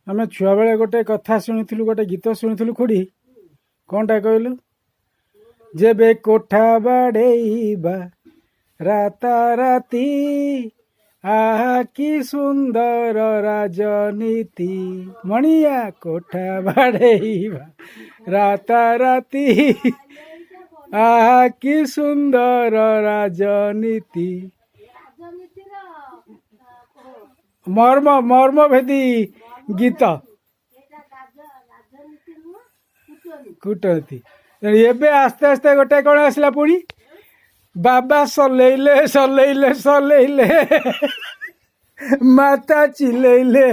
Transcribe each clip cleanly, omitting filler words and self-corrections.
आम छुआ बेले गोटे कथा शुणुलु गोटे गीत शुणुलु खुड़ी कौनटा कहलु जेबे कोठा बाड़ेबा राता राती आहा कि सुंदर राजनीति मणिया कोठा बाड़ेबा राता राती आहा कि सुंदर राजनीति मर्म मर्म भेदी गीत कूटनीति एबे आस्ते आस्ते गोटे कौन आसला पुणी बाबा सलैले सलैले सलैले माता चिल्लैले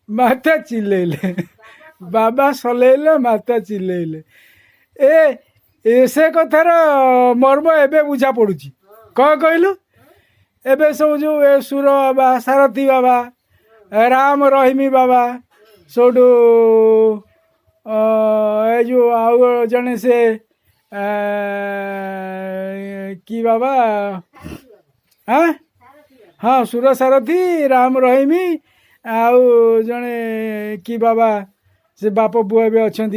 माता चिल्लैले बाबा सलैले माता चिल्लैले ऐसे कथार मर्म एबे बुझा पड़ुची कौन कहलु एबे सब जो सुर बाबा सारथी बाबा राम रहीमी बाबा सोडू ए जो आउ जने से कि बाबा हाँ हाँ सुर सारथी राम रहीमी आउ जने कि बाबा से बाप बुआ भी अच्छा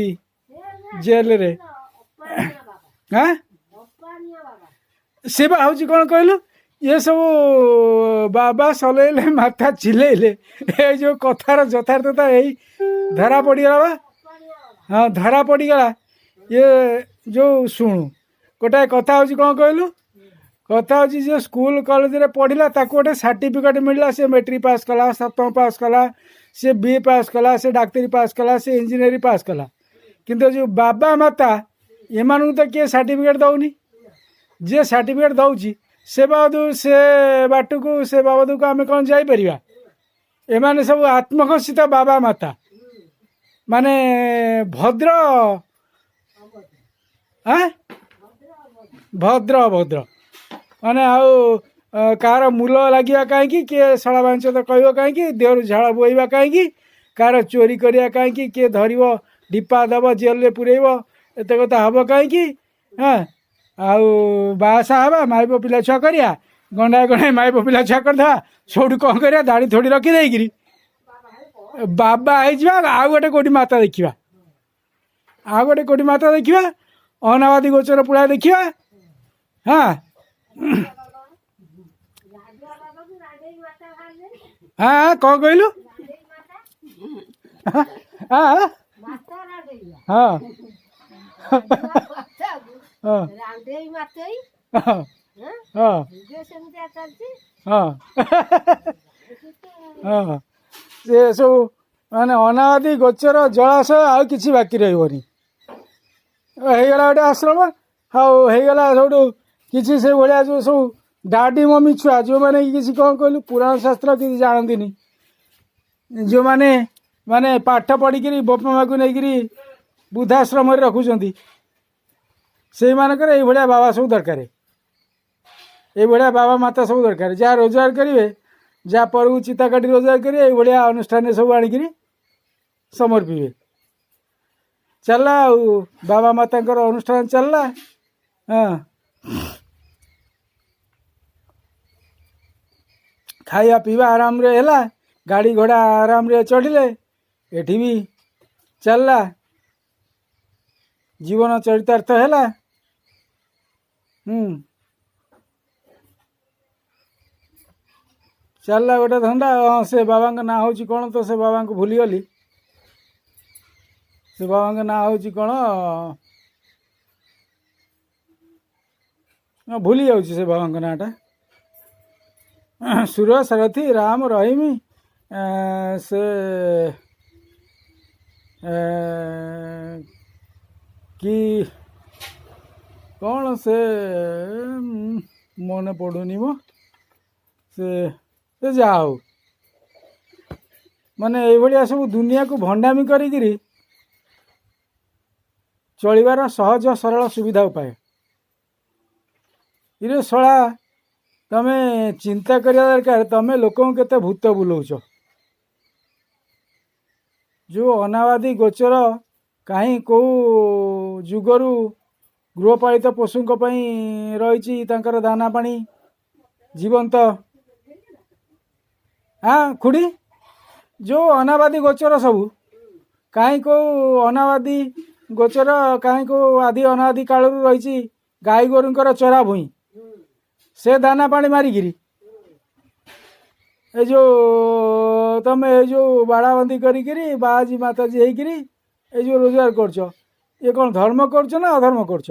जेल रे हाँ से बा हूँ कौन कहलु ये सब बाबा सलैले माता चिल्लैले ये जो कथार यथार्थता यही धरा पड़गला बा हाँ धरा पड़गला ये जो शुणु गोटाए कथा हूँ कौन कहलु कथा हूँ जो स्कूल कॉलेज रे पढ़ला ताको गोटे सर्टिफिकेट मिलला से मैट्रिक पास कला सप्तम पास कला से बी पास कला से डाक्तरी पास कला से इंजीनियरिंग पास कला किंतु जो बाबा माता एमानू तो किए सर्टिफिकेट दौनी जे सर्टिफिकेट दौची से बाबू से बाट को से बाबू को आम कौन जापर एमाने सब आत्मघोषित बाबा माता माने भद्र हाँ भद्र भद्र माने आउ कार मूल लगे कहीं किए शला बांच तो कह कहीं देहर झाड़ बोईवा कहीं कार चोरी करिया कहीं किए धर डिपा दब जेल पुरेब एत कथा हम कहीं हाँ आउ बासा हवा माइप पिला छुआ करिया गंडा गंडा माइप पिला छुआ करदे सब कौन करिया दाढ़ी थोड़ी रखी देकरी बाबा हो आउ गोटे कोटी माता देखा आउ गोटे कोटी माता देखा अनावादी गोचर पुड़ा देखा हाँ हाँ कौन कहलु हाँ हाँ हाँ हाँ से सब माने अनादि गोचर जलाशय आउ कि बाकी रही गोटे आश्रम हागला सब किसी से भाया जो सब डाडी मम्मी छुआ जो मैंने किसी कौन कहलु पुराण शास्त्र किसी जानती जो मैंने माने पाठ पढ़ी बापा माँ को लेकिन वृद्धाश्रम रखुंट से मानकर ये भाया बाबा सब दरकार ये भाया बाबा माता सब दरकार जहाँ रोजगार करेंगे जहाँ पर चिता काटी रोजगार करेंगे ये भाया अनुष्ठान सब आणिक समर्पे चलला बाबा माता अनुष्ठान चलला हाँ खाया पीवा आराम रे हैला गाड़ी घोड़ा आराम रे चढ़िले एठी भी चलला जीवन चरितार्थ हैला चलला गोटे धंदा हाँ से बाबा ना हूँ कौन तो से बाबा को भूलीगली से बाबा ना हूँ कौन भूली जाऊँ से बाबा नाटा सुर सारथी राम रहीमी से कि कौन से मन पड़ुनी मो से जाओ माने ये सब दुनिया को भंडामी करी चलिबार सहज सरल सुविधा उपाय ये शला तमे चिंता करिया दरकार तमे लोकों केते भूत बुलाउछ जो अनावादी गोचर कहीं कौ जुगरु गृहपालित पशु रही, दाना पानी जीवंत जीवंत जीवंत हाँ खुड़ी जो अनाबादी गोचर सबू कहीं को अनाबादी गोचर कहीं को आदि अनादि काल रही गाई गोरुंकर चरा भूई से दाना पानी मारिकी ए जो तुम ये जो बाड़ाबंदी करी बाजी माताजी होकरी ये जो रोजगार करछ ये कौन धर्म करछ ना अधर्म करछ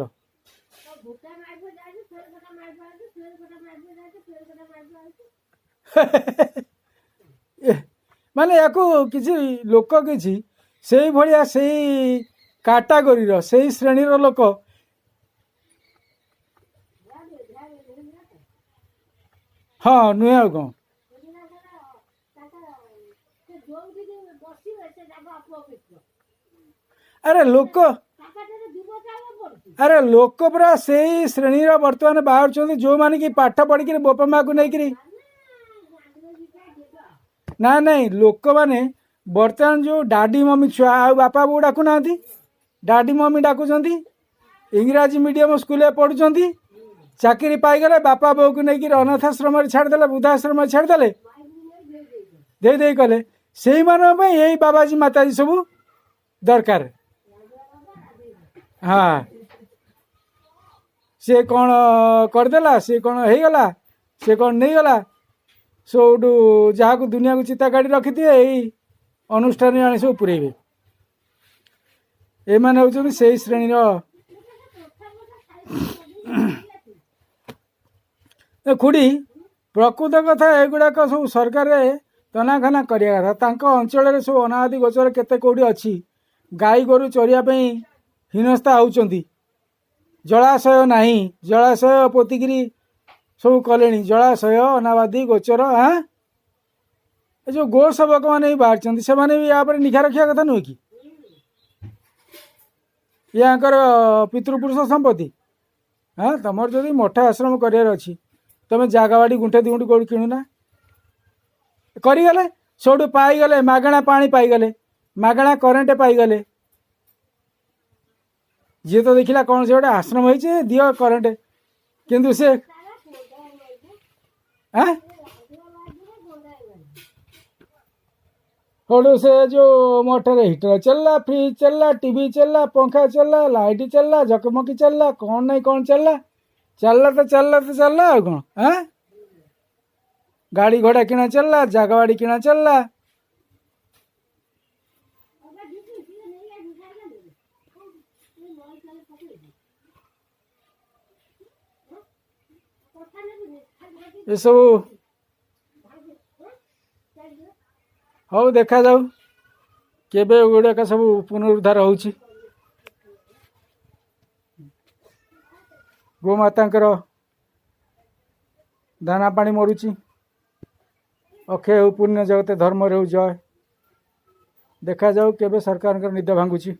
माने याकू किसी लोक किसी से भाया से काटागोरी से श्रेणी लोक हाँ नुहे आ कौन अरे लोक अरे लोक पूरा से श्रेणी बर्तमान बाहर जो मैंने कि पाठ पढ़ी बापा माँ को नहीं ना नहीं लोक मैंने बर्तमान जो डाडी मम्मी छुआ आ बापा बो डाकू ना डाडी मम्मी डाकुंट इंग्राजी मीडियम स्कूल पढ़ुं चाकरी पाईगले बापा बो को लेकिन अनाथाश्रम छाड़दे वृद्धाश्रम छाड़दे दे कले से यही बाबाजी माताजी सब दरकार हाँ सी कौन करदेला सी कौन हो गला सी कौन नहीं गला सोटू जहाँ को दुनिया को चिता गाड़ी रखी थी यही अनुष्ठान आने सब पुरेबे ये माने होउछन से श्रेणी खुड़ी प्रकृत कथा एगुड़ाक सब सरकार तनाखाना करिया कथा तांको अंचल सब अनादि गोचर केते कोडी अछि गाई गोरु चरिया हीनस्था होउचंती जलाशय नाही जलाशय पोतिगिरी सब कले जलाशय अनाबादी गोचर हाँ ये जो गो सेवक मैंने बाहर से भी या निखा रखा कथा नुहे कि यांकर पितृपुरुष संपत्ति हाँ तुम जदि मठ आश्रम करार अच्छी तुम जगह बाड़ी गुंठे दी गुंठी कौट किणुना करगले सब पाईगले मागणा पानी पाईगले मागणा करेन्ट पाईगले जी तो देखला कौन से गोटे आश्रम हो दियो करेन्ट किंतु से हाँ थोड़े से जो मोटर हीटर चलला फ्रिज चलला टीवी चलला पंखा चलला लाइट चलला झकमकी चलला कौन नहीं कौन चलला तो चलला और कौन हाँ गाड़ी घोड़ा किना चलला जगह बाड़ी किना चलला ये सब हौ देखा जाऊ केबे गुड़ाक सब पुनरुद्धार होउछि गोमातांकर दाना पानी मरुची अक्षय पुण्य जगते धर्म रे जय देखा जाऊ केबे सरकार निद भांगुची।